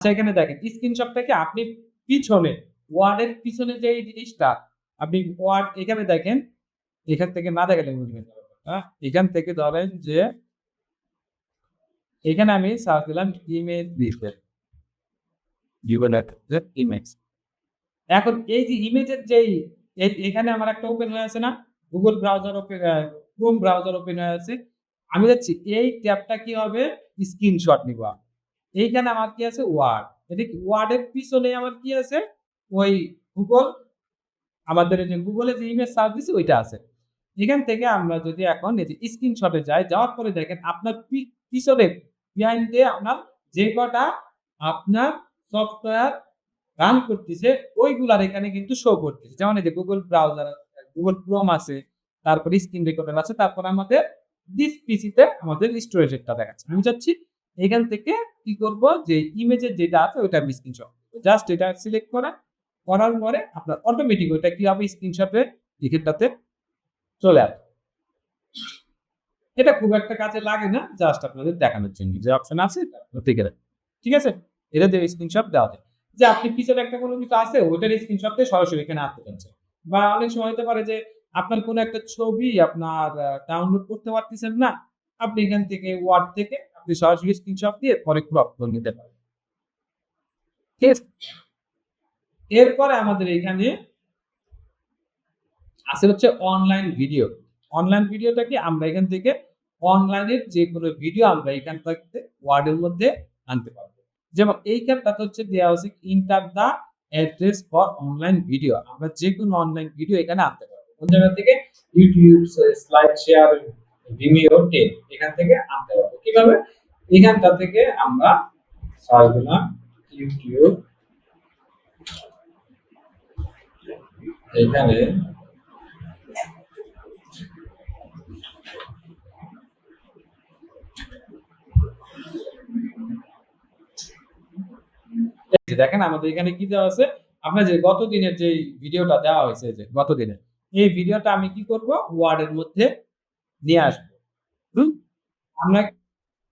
আচ্ছা এখানে দেখেন স্ক্রিনশট থেকে আপনি পিছনে ওয়ার্ডের পিছনে যে এই জিনিসটা আপনি ওয়ার্ড এখানে দেখেন, এখান থেকে না দেখালে বুঝবেন। এখান থেকে ধরেন যে এখানে আমি সার্চ দিলাম ইমেজ দিতে ইমেজ। এখন এই যে ইমেজের যেই এখানে আমার একটা ওপেন হয়ে আছে না? Google browser open Chrome browser open হয়ে আছে। আমি যাচ্ছি এই ট্যাবটা কি হবে? স্ক্রিনশট নিবো। এইখানে আমার কি আছে? ওয়ার্ড। এদিক ওয়ার্ডের পিছনে আমার কি আছে? ওই Google আমাদের এই যে Google এ যে ইমেজ সার্চ দিছি ওইটা আছে। এখান থেকে আমরা যদি এখন এই যে স্ক্রিনশটে যাই, যাওয়ার পরে দেখেন আপনার পিছনে behind দিয়ে আপনার যে কটা আপনার সফটওয়্যার রান করতেছে ওইগুলার এখানে কিন্তু শো করতেছে। যেমন এই যে Google ব্রাউজার, Google Chrome আছে, তারপরে স্ক্রিন রেকর্ডার আছে, তারপরে আমাদের দিস পিসিতে আমাদের স্টোরেজেরটা দেখাচ্ছে। আমি চাচ্ছি এখান থেকে কি করব যে ইমেজের যেটা আছে ওইটা আমি স্ক্রিনশট। জাস্ট এটা সিলেক্ট করার পরে আপনার অটোমেটিক ওইটা কি হবে স্ক্রিনশটের এখানটাতে চলে আসবে। এটা খুব একটা কাজে লাগে না। জাস্ট আপনাদের দেখানোর জন্য যে অপশন আছে থেকে দেন। ঠিক আছে? এটা দিয়ে স্ক্রিনশট দেওয়া যায়। যে আপনি পিছনে একটা কোনো কিছু আছে ওটার স্ক্রিনশট দিয়ে সরাসরি এখানে আনতে পারছেন। বা অনেক সময় হতে পারে যে আপনার কোনো একটা ছবি আপনার ডাউনলোড করতে পারতেছেন না। আপনি এখান থেকে ওয়ার্ড থেকে আপনি সরাসরি স্ক্রিনশট দিয়ে পরে ক্রপ করে নিতে পারেন। ঠিক আছে? এরপরে আমাদের এখানে আছে হচ্ছে অনলাইন ভিডিও। অনলাইন ভিডিওটা কি আমরা এখান থেকে অনলাইনের যেকোনো ভিডিও আমরা এখান থেকে ওয়ার্ডের মধ্যে আনতে পারবো। যেমন এইখানটাতে হচ্ছে দেয়া আছে enter the address for online video. আমরা যেকোনো অনলাইন ভিডিও এখানে আনতে পারবো। কোন জায়গা থেকে? YouTube, স্লাইড শেয়ার, Vimeo, এখান থেকে আনতে পারবো। কিভাবে? এখানটা থেকে আমরা সার্চ দিলাম YouTube, এখানে দেখেন আমাদের এখানে কি দেওয়া আছে? আপনার যে গত দিনের যে ভিডিওটা দেওয়া হয়েছে যে গত দিনের। এই ভিডিওটা আমি কি করব? ওয়ার্ড এর মধ্যে নিয়ে আসবো। হুম? আমরা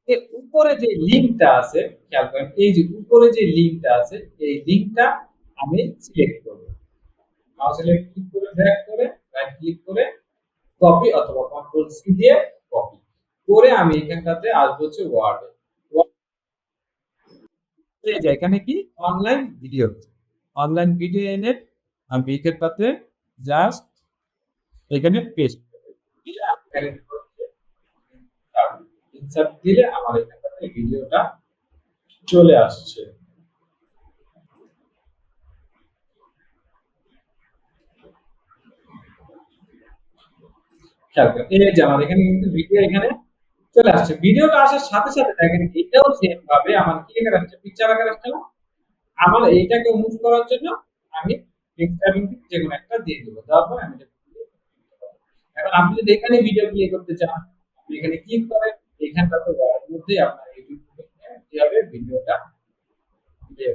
এর উপরে যে লিংকটা আছে খেয়াল করেন এই যে উপরে যে লিংকটা আছে এই লিংকটা আমি সিলেক্ট করব। মাউসে ক্লিক করে ড্র্যাগ করে রাইট ক্লিক করে কপি অথবা কন্ট্রোল সি দিয়ে কপি করে আমি এখানটাতে আসবো হচ্ছে ওয়ার্ডে। এই যে এখানে কি অনলাইন ভিডিও। অনলাইন ভিডিও এনে আমি এখানটাতে জাস্ট এখানে পেস্ট ইনসার্ট দিলে আমার এখানটাতে ভিডিওটা চলে আসছে। খেয়াল করেন এই যে আমার এখানে কিন্তু ভিডিও এখানে চলে আসছে। ভিডিওটা আসার সাথে সাথে দেখেন এটাও সেম ভাবে আমার কি আকার আসছে? পিকচার আকার আসছে না? আমার এইটাকে মুভ করার জন্য আমি পিকচার লিংক যেকোনো একটা দিয়ে দেব। দেওয়ার পরে আমি এখন আপনি যদি এখানে ভিডিও প্লে করতে চান আপনি এখানে ক্লিক করেন এখানটাতে ওয়ার্ডের মধ্যে আপনার ইউটিউব কি হবে ভিডিওটা প্লে